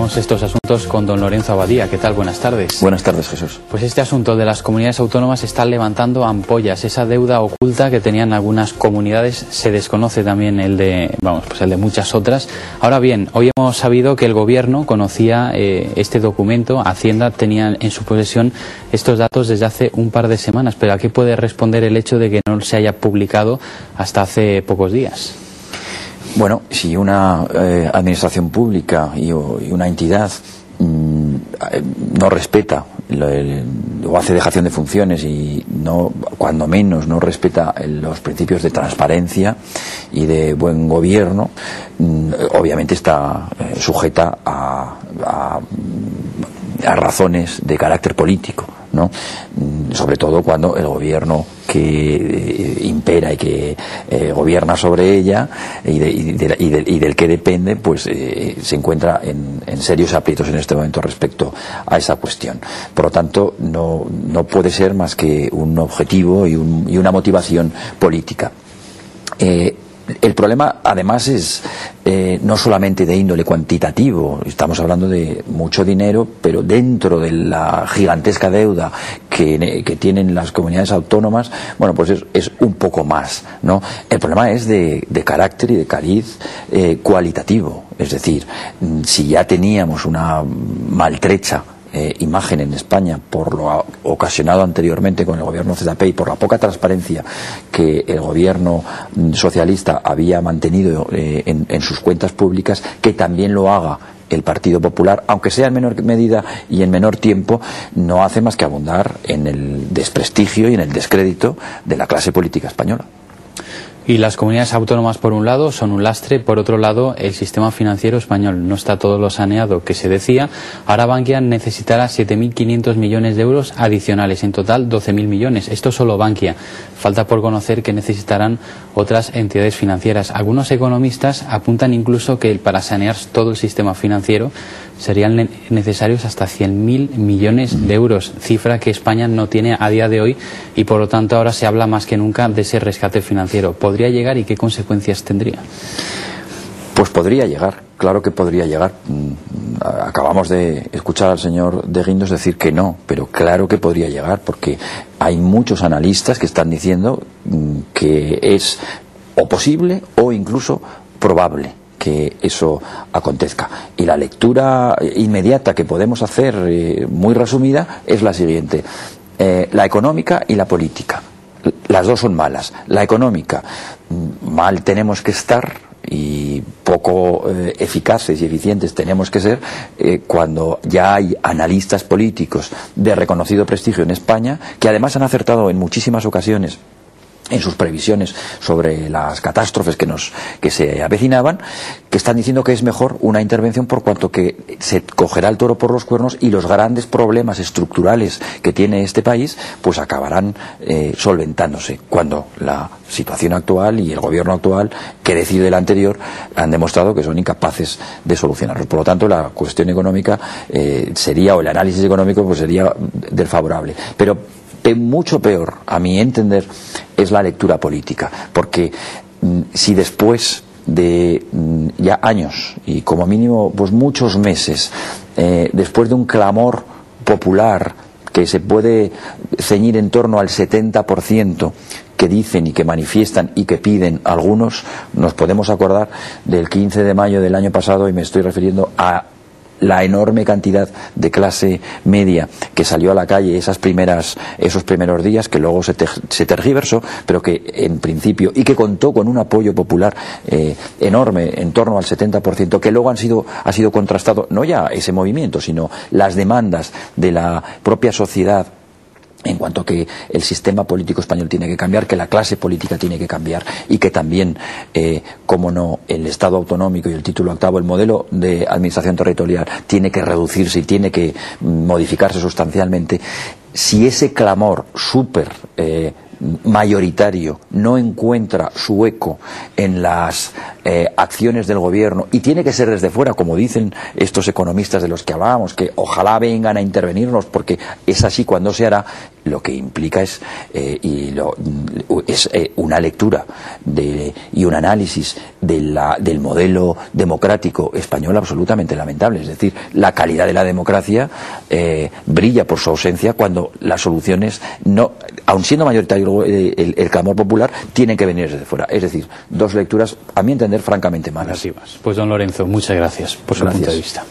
Abordamos estos asuntos con don Lorenzo Abadía. ¿Qué tal? Buenas tardes. Buenas tardes, Jesús. Pues este asunto de las comunidades autónomas está levantando ampollas. Esa deuda oculta que tenían algunas comunidades, se desconoce también el de muchas otras. Ahora bien, hoy hemos sabido que el gobierno conocía este documento. Hacienda tenía en su posesión estos datos desde hace un par de semanas. Pero ¿a qué puede responder el hecho de que no se haya publicado hasta hace pocos días? Bueno, si una administración pública y una entidad no respeta o hace dejación de funciones y no, cuando menos no respeta los principios de transparencia y de buen gobierno, obviamente está sujeta a razones de carácter político, ¿no? Sobre todo cuando el gobierno que impera y que gobierna sobre ella y del que depende, pues se encuentra en serios aprietos en este momento respecto a esa cuestión. Por lo tanto, no puede ser más que un objetivo y una motivación política. El problema, además, es no solamente de índole cuantitativo. Estamos hablando de mucho dinero, pero dentro de la gigantesca deuda que tienen las comunidades autónomas, bueno, pues es un poco más, ¿no? El problema es de carácter y de cariz cualitativo. Es decir, si ya teníamos una maltrecha imagen en España por lo ocasionado anteriormente con el gobierno ZP y por la poca transparencia que el gobierno socialista había mantenido en sus cuentas públicas, que también lo haga el Partido Popular, aunque sea en menor medida y en menor tiempo, no hace más que abundar en el desprestigio y en el descrédito de la clase política española. Y las comunidades autónomas, por un lado, son un lastre. Por otro lado, el sistema financiero español no está todo lo saneado que se decía. Ahora Bankia necesitará 7.500 millones de euros adicionales. En total, 12.000 millones. Esto solo Bankia. Falta por conocer que necesitarán otras entidades financieras. Algunos economistas apuntan incluso que para sanear todo el sistema financiero serían necesarios hasta 100.000 millones de euros, cifra que España no tiene a día de hoy y por lo tanto ahora se habla más que nunca de ese rescate financiero. ¿Podría llegar y qué consecuencias tendría? Pues podría llegar, claro que podría llegar. Acabamos de escuchar al señor de Guindos decir que no, pero claro que podría llegar, porque hay muchos analistas que están diciendo que es o posible o incluso probable que eso acontezca. Y la lectura inmediata que podemos hacer, muy resumida, es la siguiente: la económica y la política. Las dos son malas. La económica, mal tenemos que estar y poco eficaces y eficientes tenemos que ser cuando ya hay analistas políticos de reconocido prestigio en España, que además han acertado en muchísimas ocasiones en sus previsiones sobre las catástrofes que se avecinaban, que están diciendo que es mejor una intervención por cuanto que se cogerá el toro por los cuernos y los grandes problemas estructurales que tiene este país pues acabarán solventándose, cuando la situación actual y el gobierno actual, que decide el anterior, han demostrado que son incapaces de solucionarlo. Por lo tanto, la cuestión económica sería, o el análisis económico pues sería desfavorable. Pero mucho peor, a mi entender, es la lectura política, porque si después de ya años y como mínimo pues muchos meses, después de un clamor popular que se puede ceñir en torno al 70% que dicen y que manifiestan y que piden algunos, nos podemos acordar del 15 de mayo del año pasado, y me estoy refiriendo a la enorme cantidad de clase media que salió a la calle esos primeros días, que luego se tergiversó, pero que en principio, y que contó con un apoyo popular enorme, en torno al 70%, que luego ha sido contrastado, no ya ese movimiento, sino las demandas de la propia sociedad en cuanto que el sistema político español tiene que cambiar, que la clase política tiene que cambiar, y que también, como no, el Estado autonómico y el título octavo, el modelo de administración territorial, tiene que reducirse y tiene que modificarse sustancialmente. Si ese clamor súper mayoritario no encuentra su eco en las acciones del gobierno, y tiene que ser desde fuera, como dicen estos economistas de los que hablábamos, que ojalá vengan a intervenirnos, porque es así cuando se hará, lo que implica es, una lectura y un análisis del modelo democrático español absolutamente lamentable. Es decir, la calidad de la democracia brilla por su ausencia cuando las soluciones, no, aun siendo mayoritario el clamor popular, tienen que venir desde fuera. Es decir, dos lecturas, a mi entender, francamente malas. Pues don Lorenzo, muchas gracias por su punto de vista.